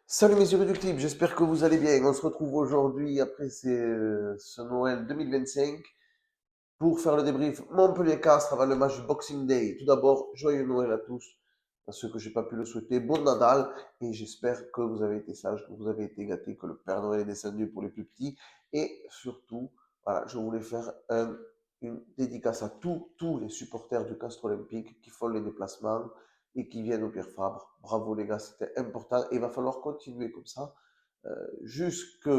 Salut mes irréductibles, j'espère que vous allez bien. On se retrouve aujourd'hui après ce Noël 2025 pour faire le débrief Montpellier-Castres avant le match du Boxing Day. Tout d'abord, joyeux Noël à tous, à ceux que j'ai pas pu le souhaiter. Bon Nadal et j'espère que vous avez été sages, que vous avez été gâtés, que le Père Noël est descendu pour les plus petits. Et surtout, voilà, je voulais faire une dédicace à tous les supporters du Castres Olympique qui font les déplacements et qui viennent au Pierre Fabre. Bravo les gars, c'était important et il va falloir continuer comme ça jusque,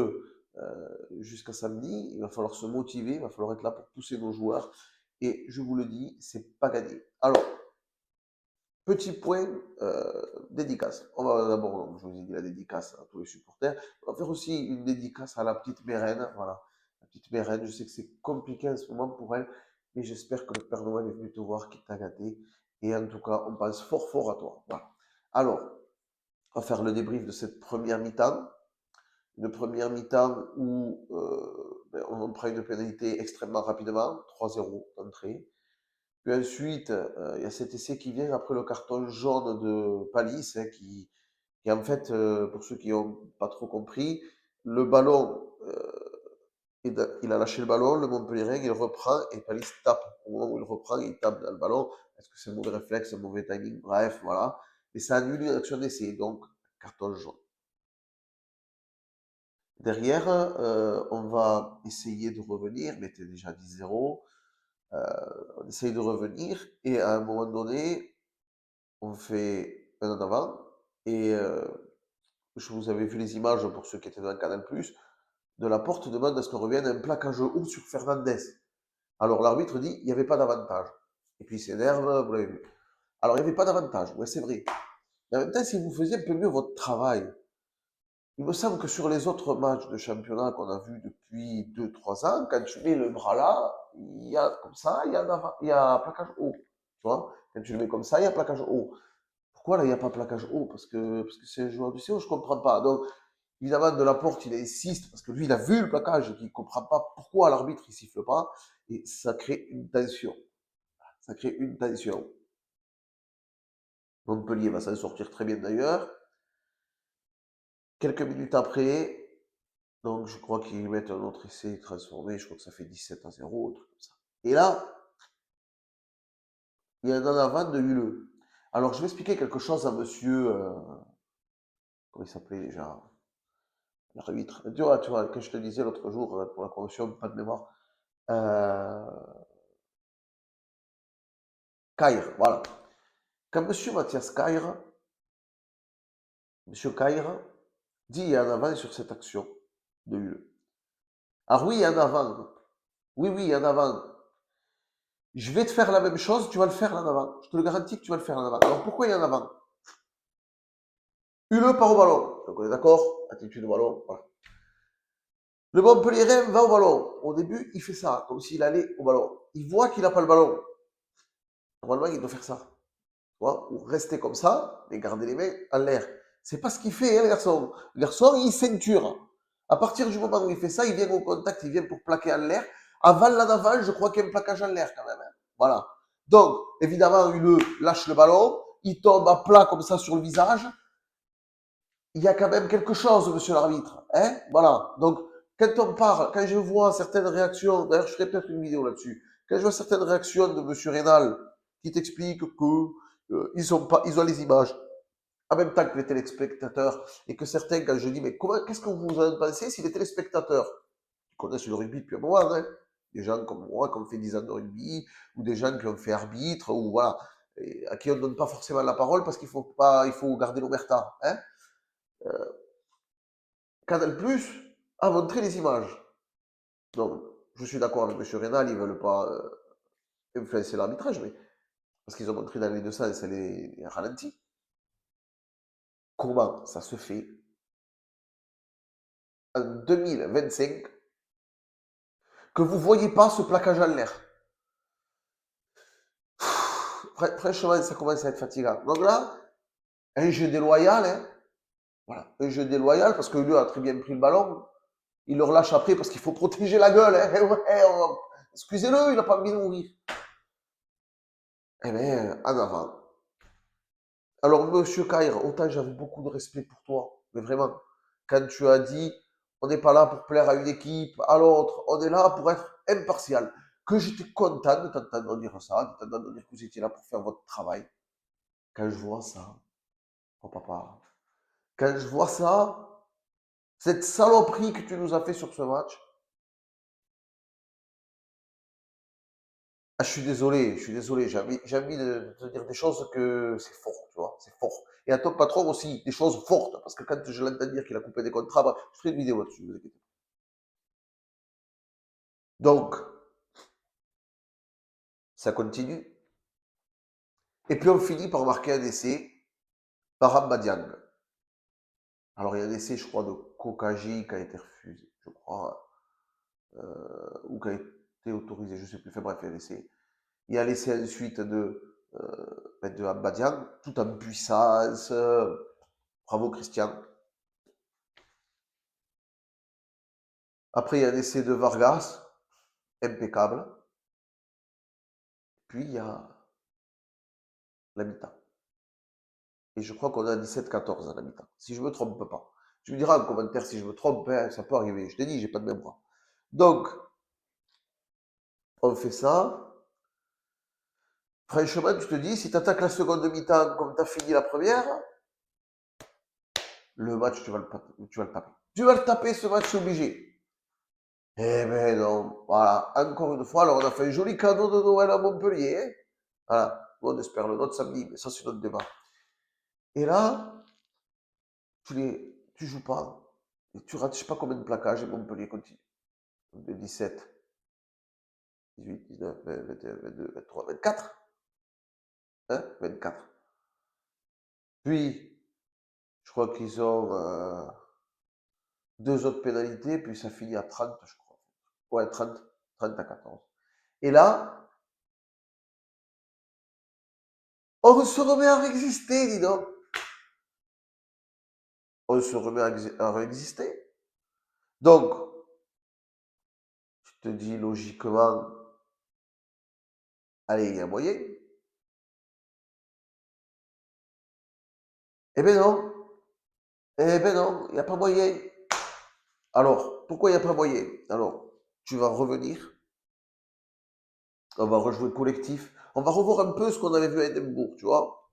jusqu'à samedi. Il va falloir se motiver, il va falloir être là pour pousser nos joueurs. Et je vous le dis, c'est pas gagné. Alors, petit point dédicace. On va d'abord, je vous ai dit la dédicace à tous les supporters. On va faire aussi une dédicace à la petite Mérène. Voilà, la petite Mérène. Je sais que c'est compliqué en ce moment pour elle, mais j'espère que le Père Noël est venu te voir, qu'il t'a gâté. Et en tout cas, on pense fort fort à toi. Voilà. Alors, on va faire le débrief de cette première mi-temps. Une première mi-temps où on prend une pénalité extrêmement rapidement, 3-0 d'entrée. Puis ensuite, il y a cet essai qui vient après le carton jaune de Palis, hein, qui en fait, pour ceux qui n'ont pas trop compris, le ballon, il a lâché le ballon, le Montpellierin, il reprend et Palis tape. Au moment où il reprend, il tape dans le ballon. Est-ce que c'est un mauvais réflexe, un mauvais timing? Bref, voilà. Et ça annule une action d'essai, donc carton jaune. Derrière, on va essayer de revenir, mais tu déjà 10-0. Euh, on essaye de revenir et à un moment donné, on fait un en avant. Et je vous avais vu les images pour ceux qui étaient dans le Canal+, de la porte demande à ce qu'on revienne à un plaquage haut sur Fernandez. Alors l'arbitre dit il n'y avait pas d'avantage. Et puis il s'énerve, vous l'avez vu. Alors il n'y avait pas d'avantage, ouais c'est vrai. Mais en même temps, si vous faisiez un peu mieux votre travail, il me semble que sur les autres matchs de championnat qu'on a vus depuis 2-3 ans, quand tu mets le bras là, il y a comme ça, il y a plaquage haut. Tu vois? Quand tu le mets comme ça, il y a plaquage haut. Pourquoi là, il n'y a pas plaquage haut? Parce que c'est un joueur du CO, je ne comprends pas. Donc, évidemment, de la porte, il insiste, parce que lui, il a vu le plaquage et qu'il ne comprend pas pourquoi l'arbitre ne siffle pas. Et ça crée une tension. Ça crée une tension. Montpellier va s'en sortir très bien d'ailleurs. Quelques minutes après, donc je crois qu'ils mettent un autre essai transformé, je crois que ça fait 17-0, un truc comme ça. Et là, il y a un en avant de Huleux. Alors je vais expliquer quelque chose à monsieur, comment il s'appelait déjà, l'arbitre. Tu vois, que je te disais l'autre jour pour la promotion, pas de mémoire. Euh, Caire, voilà. Quand monsieur Mathias Caire, monsieur Caire, dit il y a un avant sur cette action de Huleux. Ah oui, il y a un avant. Oui, oui, il y a un avant. Je vais te faire la même chose, tu vas le faire là en avant. Je te le garantis que tu vas le faire là en avant. Alors pourquoi il y a un avant? Huleux part au ballon. Donc on est d'accord? Attitude au ballon. Voilà. Le Montpellierin va au ballon. Au début, il fait ça, comme s'il allait au ballon. Il voit qu'il n'a pas le ballon. Normalement, il doit faire ça. Tu vois? Ou rester comme ça, mais garder les mains en l'air. C'est pas ce qu'il fait, hein, le garçon. Le garçon, il ceinture. À partir du moment où il fait ça, il vient au contact, il vient pour plaquer en l'air. Avant l'en avant, je crois qu'il y a un plaquage en l'air quand même, hein. Voilà. Donc, évidemment, il lâche le ballon. Il tombe à plat comme ça sur le visage. Il y a quand même quelque chose, monsieur l'arbitre. Hein, voilà. Donc, quand on parle, quand je vois certaines réactions, d'ailleurs, je ferai peut-être une vidéo là-dessus, quand je vois certaines réactions de monsieur Rénal qui t'expliquent que ils ont les images en même temps que les téléspectateurs, et que certains, quand je dis, mais qu'est-ce que vous en pensez si les téléspectateurs qui connaissent le rugby depuis un moment, hein, des gens comme moi qui ont fait 10 ans de rugby, ou des gens qui ont fait arbitre, ou voilà, et à qui on ne donne pas forcément la parole parce il faut garder l'omerta, hein. Canal Plus a montré les images. Donc, je suis d'accord avec M. Rénal, ils ne veulent pas influencer l'arbitrage, mais parce qu'ils ont montré dans les deux sens les ralentis. Comment ça se fait en 2025 que vous ne voyez pas ce plaquage en l'air? Franchement, ça commence à être fatigant. Donc là, un jeu déloyal, hein, voilà, un jeu déloyal parce que lui a très bien pris le ballon. Il le relâche après parce qu'il faut protéger la gueule. Hein. Excusez-le, il n'a pas envie de mourir. Eh bien, en avant. Alors, monsieur Caire, autant j'avais beaucoup de respect pour toi. Mais vraiment, quand tu as dit, on n'est pas là pour plaire à une équipe, à l'autre, on est là pour être impartial. Que j'étais content de t'entendre dire ça, de t'entendre dire que vous étiez là pour faire votre travail. Quand je vois ça, oh papa, quand je vois ça, cette saloperie que tu nous as fait sur ce match, ah, je suis désolé, j'ai envie de te dire des choses que c'est fort, tu vois, c'est fort. Et à ton patron aussi, des choses fortes, parce que quand je l'entends dire qu'il a coupé des contrats, bah, je ferai une vidéo là-dessus, vous inquiétez pas. Donc, ça continue. Et puis on finit par marquer un essai par Ambadiang. Alors il y a un essai, je crois, de Kokagi qui a été refusé, je crois, ou qui a été autorisé, je ne sais plus. Enfin bref, il y a l'essai. Il y a l'essai ensuite de Ambadiang, tout en puissance. Bravo Christian. Après, il y a l'essai de Vargas, impeccable. Puis il y a la mi-temps. Et je crois qu'on a 17-14 à la mi-temps, si je ne me trompe pas. Tu me diras en commentaire si je me trompe, hein, ça peut arriver. Je t'ai dit, j'ai pas de mémoire. Donc, on fait ça. Franchement, tu te dis, si tu attaques la seconde mi-temps comme tu as fini la première, le match, tu vas le taper. Tu vas le taper, ce match, c'est obligé. Eh ben non, voilà, encore une fois, alors on a fait un joli cadeau de Noël à Montpellier. Hein. Voilà, on espère le nôtre samedi, mais ça, c'est notre débat. Et là, tu joues pas. Et tu rates, je sais pas combien de plaquages, et Montpellier continue. De 17, 18, 19, 20, 21, 22, 23, 24. Hein, 24. Puis, je crois qu'ils ont deux autres pénalités, puis ça finit à 30, je crois. Ouais, 30, 30 à 14. Et là, on se remet à réexister, dis donc. On se remet à réexister. Donc, tu te dis logiquement, allez, il y a moyen. Eh ben non, eh ben non, il n'y a pas moyen. Alors, pourquoi il n'y a pas moyen? Alors, tu vas revenir, on va rejouer collectif, on va revoir un peu ce qu'on avait vu à Edinburgh, tu vois.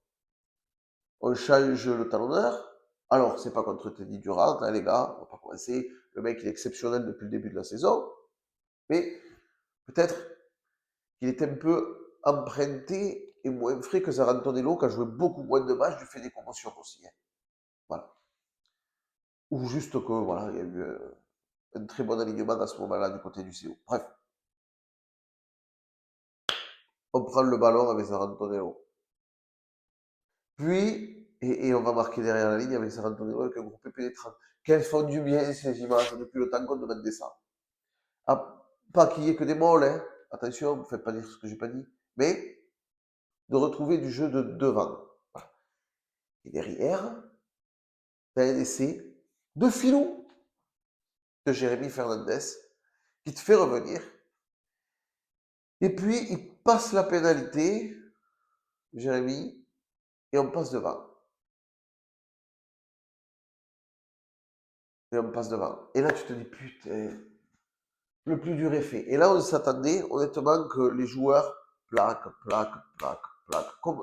On change le talonneur. Alors, c'est pas contre Teddy Durant, hein, les gars, on va pas commencer. Le mec, il est exceptionnel depuis le début de la saison, mais peut-être qu'il est un peu emprunté et moins frais que Zarantonello, qui a joué beaucoup moins de matchs du fait des commotions aussi. Hein. Voilà. Ou juste que, voilà, il y a eu un très bon alignement à ce moment-là du côté du CO. Bref, on prend le ballon avec Zarantonello. Puis, et on va marquer derrière la ligne avec Zarantonello avec un groupe pénétrant. Qu'elles font du bien ces images depuis le temps qu'on demandait ça. Ah, pas qu'il y ait que des molles, hein. Attention, ne me faites pas dire ce que j'ai pas dit. Mais de retrouver du jeu de devant. Voilà. Et derrière, tu as un essai de filou de Jérémy Fernandez qui te fait revenir. Et puis, il passe la pénalité, Jérémy, et on passe devant. Et on passe devant. Et là, tu te dis, putain, le plus dur est fait. Et là, on s'attendait, honnêtement, que les joueurs plaquent.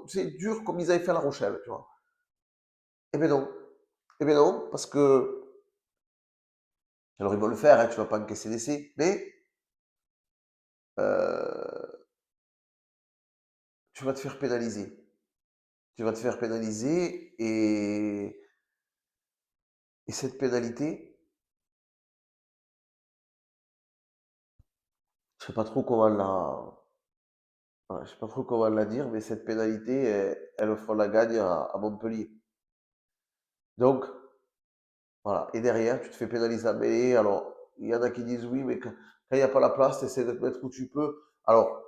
C'est dur comme ils avaient fait à La Rochelle, tu vois. Eh bien non. Eh bien non, parce que. Alors, ils vont le faire, hein, tu ne vas pas encaisser d'essai, mais euh, tu vas te faire pénaliser. Tu vas te faire pénaliser et cette pénalité, je sais pas trop comment je sais pas trop comment la dire, mais cette pénalité, elle fera la gagne à Montpellier. Donc, voilà. Et derrière, tu te fais pénaliser à mêlée. Alors, il y en a qui disent oui, mais quand il n'y a pas la place, tu essaies de te mettre où tu peux. Alors,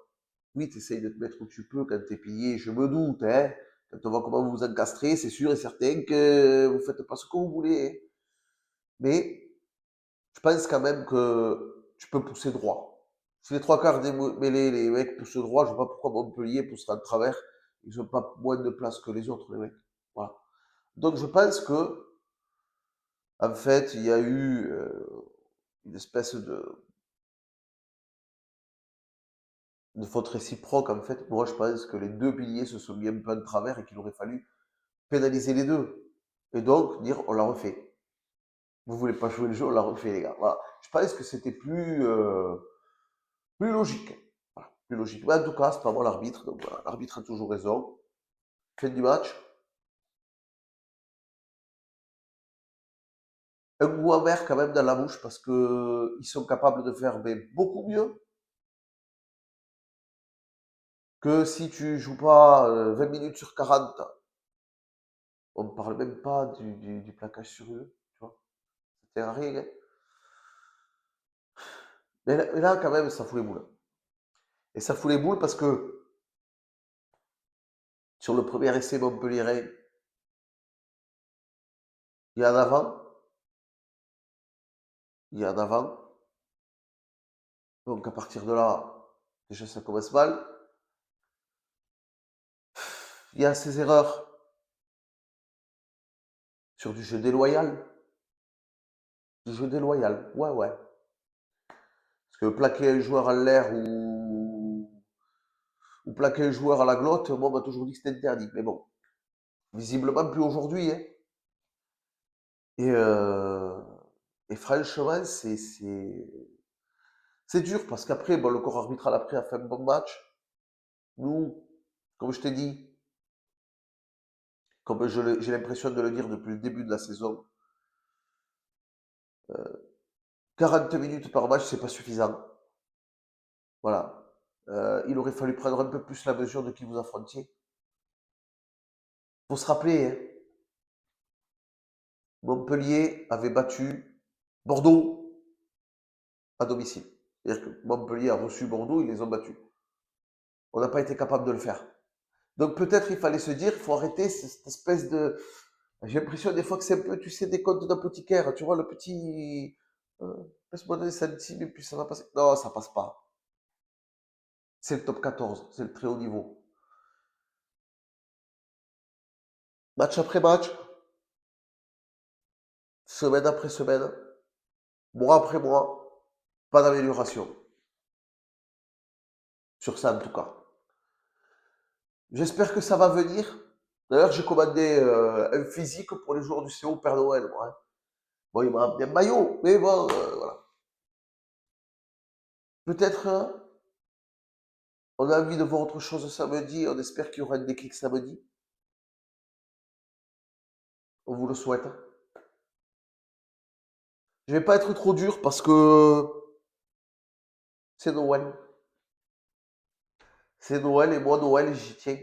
oui, tu essayes de te mettre où tu peux quand tu es pillé, je me doute. Hein. Quand on voit comment vous vous encastrez, c'est sûr et certain que vous ne faites pas ce que vous voulez. Hein. Mais je pense quand même que tu peux pousser droit. Si les trois quarts des mêlées, les mecs poussent droit, je ne vois pas pourquoi Montpellier poussera de travers. Ils n'ont pas moins de place que les autres, les mecs. Voilà. Donc je pense que En fait, il y a eu une espèce de faute réciproque. En fait, moi, je pense que les deux piliers se sont mis un peu en travers et qu'il aurait fallu pénaliser les deux. Et donc, dire, on l'a refait. Vous voulez pas jouer le jeu, on l'a refait, les gars. Voilà. Je pense que c'était plus logique. Voilà, plus logique. Mais en tout cas, c'est pas moi l'arbitre. Donc voilà, l'arbitre a toujours raison. Fin du match. Un goût amer quand même dans la bouche parce que ils sont capables de faire beaucoup mieux que si tu joues pas 20 minutes sur 40. On ne parle même pas du plaquage sur eux, tu vois. C'était un rien. Mais là, quand même, ça fout les boules. Et ça fout les boules parce que sur le premier essai Montpellier, il y a un avant, il y a un avant. Donc à partir de là, déjà ça commence mal. Il y a ces erreurs sur du jeu déloyal. Du jeu déloyal, ouais, ouais. Parce que plaquer un joueur en l'air ou plaquer un joueur à la glotte, moi on m'a toujours dit que c'était interdit. Mais bon, visiblement plus aujourd'hui. Hein. Et, euh, et franchement, c'est dur parce qu'après, bon, le corps arbitral après a fait un bon match. Nous, comme je t'ai dit, comme j'ai l'impression de le dire depuis le début de la saison, 40 minutes par match, c'est pas suffisant. Voilà. Il aurait fallu prendre un peu plus la mesure de qui vous affrontiez. Faut se rappeler, hein, Montpellier avait battu Bordeaux à domicile. C'est-à-dire que Montpellier a reçu Bordeaux, ils les ont battus. On n'a pas été capable de le faire. Donc peut-être il fallait se dire, il faut arrêter cette espèce de... J'ai l'impression des fois que c'est un peu, tu sais, des comptes d'apothicaire. Tu vois, le petit... Euh, Laisse-moi donner centimes et puis ça va passer. Non, ça passe pas. C'est le top 14, c'est le très haut niveau. Match après match, semaine après semaine, mois après mois, pas d'amélioration. Sur ça en tout cas. J'espère que ça va venir. D'ailleurs, j'ai commandé un physique pour les joueurs du CO Père Noël. Moi, hein. Bon, il m'a amené un maillot, mais bon, voilà. Peut-être on a envie de voir autre chose samedi. On espère qu'il y aura un déclic samedi. On vous le souhaite. Je vais pas être trop dur parce que c'est Noël. C'est Noël et moi, Noël, j'y tiens.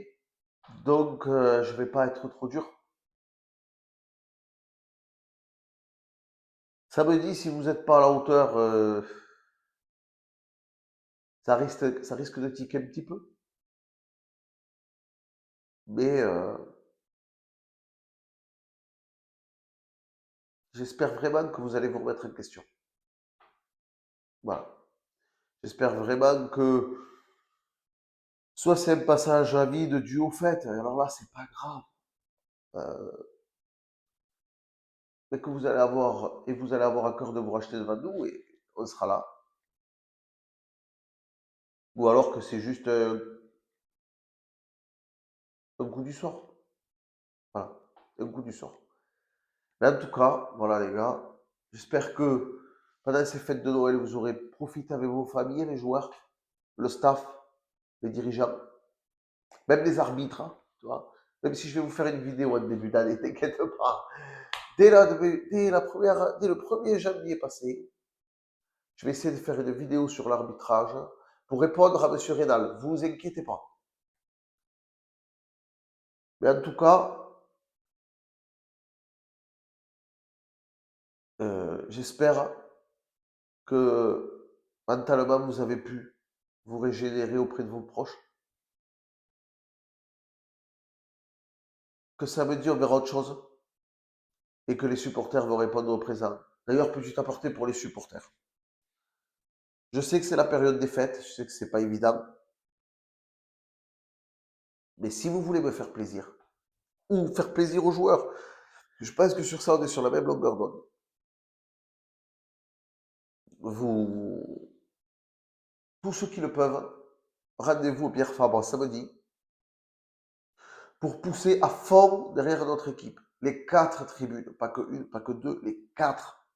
Donc, je vais pas être trop dur. Samedi, si vous n'êtes pas à la hauteur, ça risque de tiquer un petit peu. Mais j'espère vraiment que vous allez vous remettre en question. Voilà. J'espère vraiment que soit c'est un passage à vide dû au fait, et alors là, c'est pas grave. euh, mais que vous allez avoir, et vous allez avoir à cœur de vous racheter devant nous, et on sera là. Ou alors que c'est juste un coup du sort. Voilà, un coup du sort. Mais en tout cas, voilà les gars, j'espère que pendant ces fêtes de Noël, vous aurez profité avec vos familles, les joueurs, le staff, les dirigeants, même les arbitres, hein, tu vois. Même si je vais vous faire une vidéo en début d'année, t'inquiète pas. Dès le 1er janvier passé, je vais essayer de faire une vidéo sur l'arbitrage pour répondre à Monsieur Rénal. Vous vous inquiétez pas. Mais en tout cas, j'espère que mentalement vous avez pu vous régénérer auprès de vos proches. Que samedi on verra autre chose et que les supporters vont répondre au présent. D'ailleurs, peux-tu t'apporter pour les supporters? Je sais que c'est la période des fêtes, je sais que c'est pas évident, mais si vous voulez me faire plaisir, ou faire plaisir aux joueurs, je pense que sur ça, on est sur la même longueur d'onde. vous, tous ceux qui le peuvent, rendez-vous au Pierre Fabre samedi pour pousser à fond derrière notre équipe. Les 4 tribunes, pas que une, pas que deux, les 4.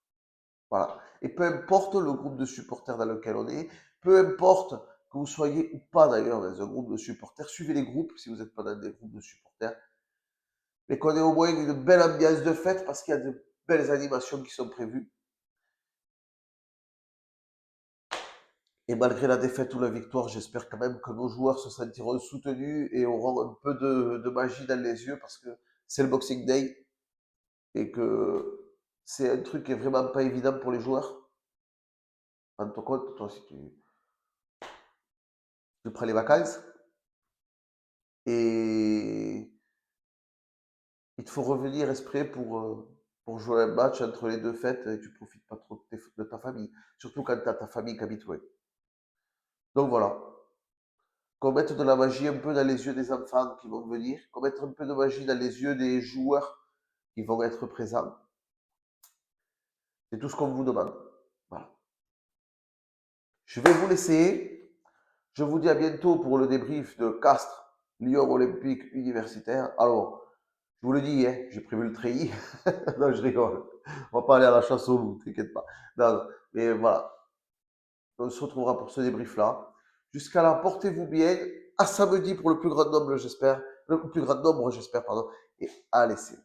Voilà. Et peu importe le groupe de supporters dans lequel on est, peu importe que vous soyez ou pas d'ailleurs dans un groupe de supporters, suivez les groupes si vous n'êtes pas dans des groupes de supporters, mais qu'on ait au moins une belle ambiance de fête parce qu'il y a de belles animations qui sont prévues. Et malgré la défaite ou la victoire, j'espère quand même que nos joueurs se sentiront soutenus et auront un peu de magie dans les yeux parce que c'est le Boxing Day et que c'est un truc qui est vraiment pas évident pour les joueurs. Rends-toi compte, toi, si tu prends les vacances et il te faut revenir exprès pour jouer un match entre les deux fêtes et tu profites pas trop de ta famille. Surtout quand tu as ta famille qui habite loin. Donc voilà, qu'on mette de la magie un peu dans les yeux des enfants qui vont venir, qu'on mette un peu de magie dans les yeux des joueurs qui vont être présents. C'est tout ce qu'on vous demande. Voilà. Je vais vous laisser. Je vous dis à bientôt pour le débrief de Castres, Lyon Olympique Universitaire. Alors, je vous le dis, hein, j'ai prévu le treillis. Non, je rigole. On va pas aller à la chasse au loup, t'inquiète pas. Non, non. Mais voilà, on se retrouvera pour ce débrief-là. Jusqu'à là, portez-vous bien. À samedi pour le plus grand nombre, j'espère. Le plus grand nombre, j'espère, pardon. Et allez, c'est